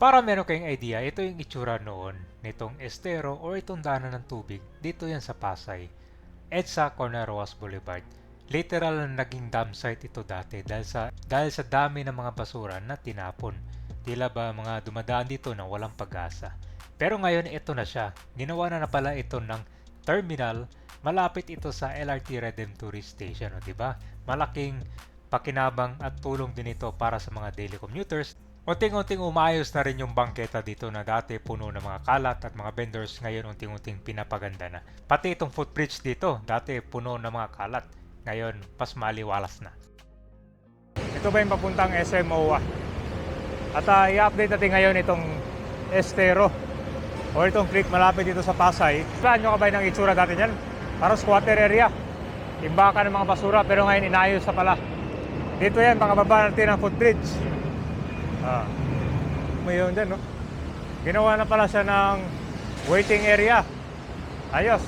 Para meron kayong idea, ito yung itsura noon nitong estero o itong daanan ng tubig. Dito yan sa Pasay. EDSA Corner Rojas Boulevard. Literal na naging dam site ito dati dahil sa dami ng mga basura na tinapon. Tila ba mga dumadaan dito na walang pag-asa. Pero ngayon ito na siya. Ginawa na pala ito ng terminal. Malapit ito sa LRT Redemptorist Station, di ba? Malaking pakinabang at tulong din ito para sa mga daily commuters. Unting-unting umayos na rin yung bangketa dito na dati puno ng mga kalat at mga vendors, ngayon unting-unting pinapaganda na. Pati itong footbridge dito, dati puno ng mga kalat, ngayon pas maliwalas na. Ito ba yung papuntang SM MOA? At i-update natin ngayon itong estero o itong creek malapit dito sa Pasay. Saan nyo kabay ng itsura dati yan? Parang squatter area. Imbaka ng mga basura pero ngayon inayos na pala. Dito yan, pakababa natin ang footbridge. Mayroon dyan, no? Ginawa na pala siya ng waiting area. Ayos.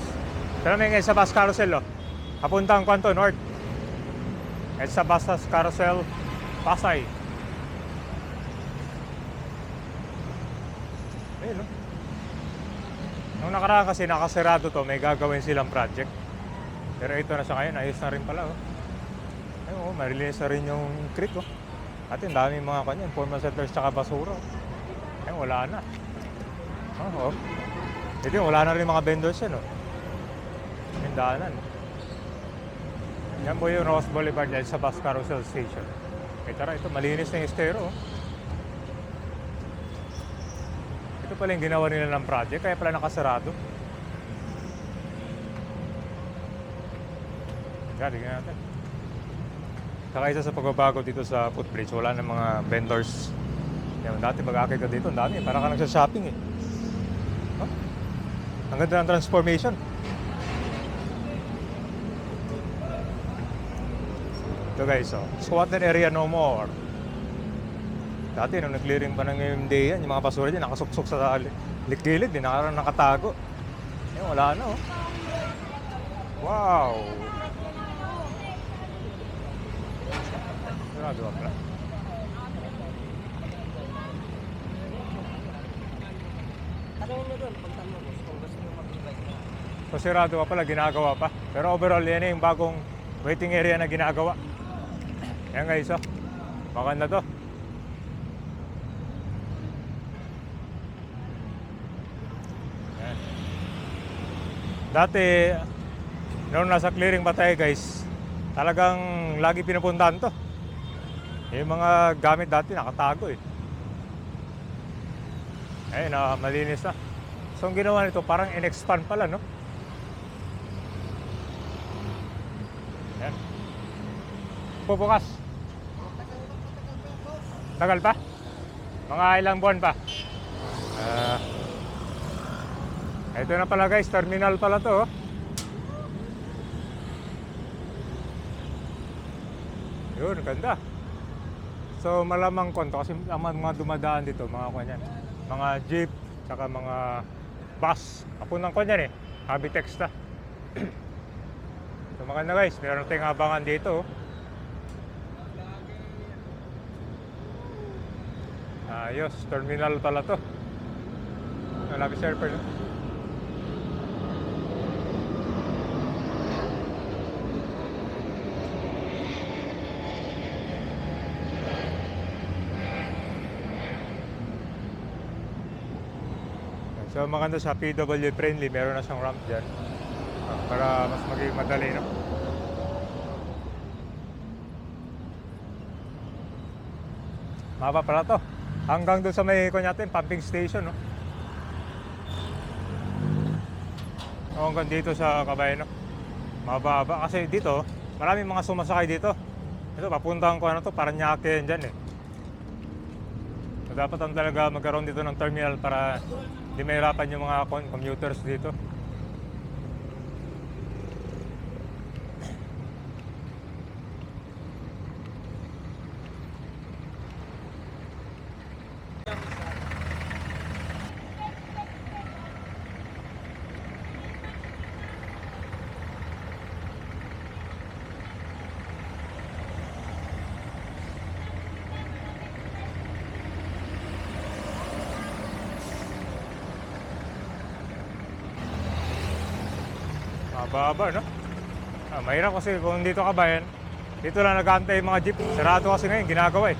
Ito naman yung sa bus carousel, oh. Papuntang Kwanto North. Sa bus carousel, Pasay. Ayun, no? Nung nakaraan kasi nakasirado to, may gagawin silang project. Pero ito na siya ngayon, ayos na rin pala, oh. Ayun, oh, marilinis na rin yung creek, oh. At yung daming mga kanya, informal settlers tsaka basura. Eh, wala na. Oo. Ito wala na rin mga vendors yan, oh. Yung daanan. Yan po yung Ross Boulevard dahil sa Bus Carousel Station. Eh, tara, ito, malinis na yung estero, oh. Ito pala yung ginawa nila ng project, kaya pala nakasarado. Yan, tingnan natin. Saka isa sa pagbabago dito sa footbridge, wala na mga vendors. Yan, dati mag-akit ka dito, ang dami. Parang ka nagsha-shopping eh. Huh? Ang ganda ng transformation. Ito guys, oh. Squatter area no more. Dati nung nag-clearing pa ng MMDA yan, yung mga basura dyan nakasuksok sa gilid, nakatago. Yan, wala na, oh. Wow! Sarado ka pala. Tanong mo doon, pagtanong mo, kung gusto mo mag-invite na. So sirado ka pala, ginagawa pa. Pero overall, yan yung bagong waiting area na ginagawa. Yan guys, oh. Maganda to. Yan. Dati, noong nasa clearing pa tayo guys, talagang lagi pinupuntahan to. Yung mga gamit dati nakatago eh. Ayun, malinis na. So ang ginawa nito parang in-expand pala, no? Yan. Bubukas. Tagal pa? Mga ilang buwan pa? Ito na pala guys, terminal pala to, oh. Yun, ganda. So malamang konto kasi ang mga dumadaan dito, mga kanyan, mga jeep, saka mga bus. Papuntang kanyan eh, Habitex na. So maganda guys, meron tayong abangan dito, oh. Ayos, terminal pala to. Nalabi surfer, no? So maganda sa PW friendly, meron na siyang ramp dyan para mas maging madali, no? Maba pala to. Hanggang doon sa may natin, pumping station, no? Hanggang dito sa Kabayan, no? Mababa. Kasi dito, maraming mga sumasakay dito. Ito, papuntang ko ano to, Paranaque dyan eh. So dapat ang talaga magkaroon dito ng terminal para hindi mahirapan yung mga commuters dito. Mababa, no? Mahirap kasi kung dito ka bayan, dito lang nag-aantay yung mga jeep. Sarado kasi ngayon, ginagawa eh.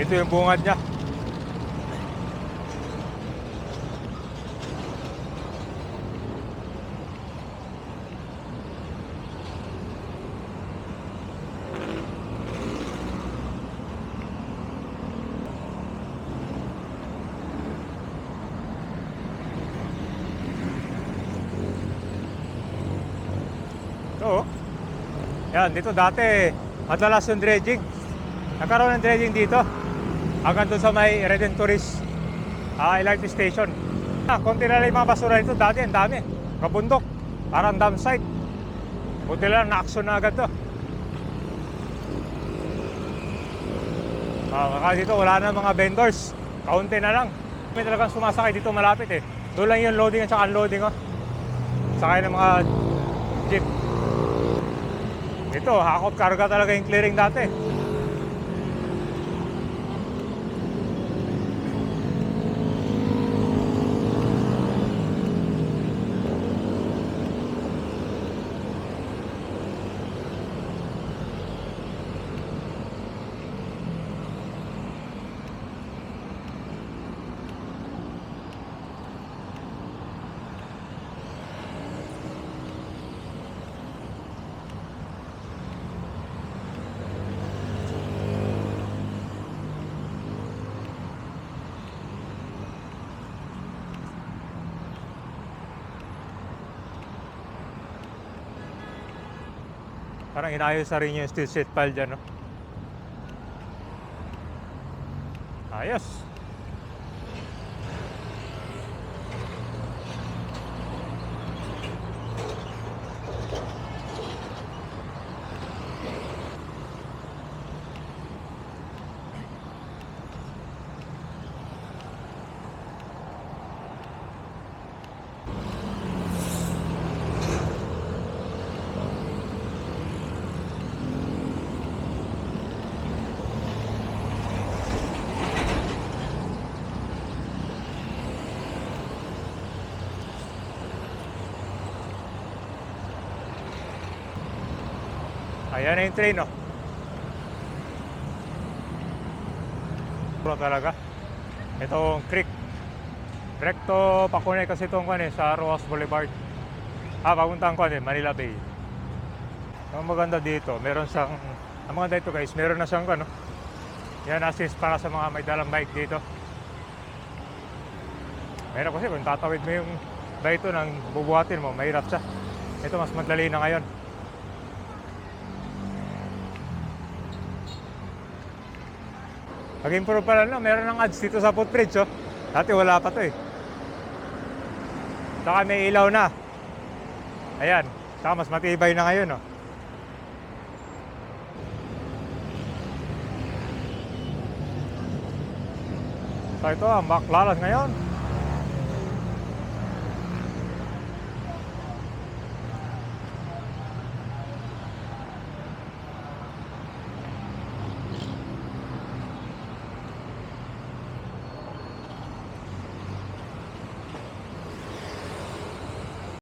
Ito yung bungad niya. Ito, oh. Yan, dito dati madalas yung dredging. Nagkaroon ng dredging dito. Hanggang doon sa may Redentoris LRT station. Konti na lang yung mga basura dito. Dati ang dami. Kabundok. Parang dam site. Buti lang na-action na agad to. Kaya dito wala na mga vendors. Kaunti na lang. May talagang sumasakay dito malapit eh. Doon lang yung loading at saka unloading, oh. Sakay ng mga jeep. Ito, hakot karga talaga yung clearing dati. Parang inayos na rin yung steel sheet pile dyan, no? Ayos. Ayan na yung train, no? Puro talaga. Itong creek. Recto pakunay kasi itong kwan eh, sa Rojas Boulevard. Papuntang kwan eh, Manila Bay. Ang maganda dito, meron siyang, ang maganda dito guys, meron na siyang kwan, no? Yan assist para sa mga may dalang bike dito. Meron kasi kung tatawid mo yung bike ito nang bubuhatin mo, mahirap siya. Ito mas madali na ngayon. Nag-improve pala na, meron ng ads dito sa footbridge, oh. Dati wala pa to eh. Saka may ilaw na. Ayan, saka mas matibay na ngayon, oh. So ito ang baklaran ngayon.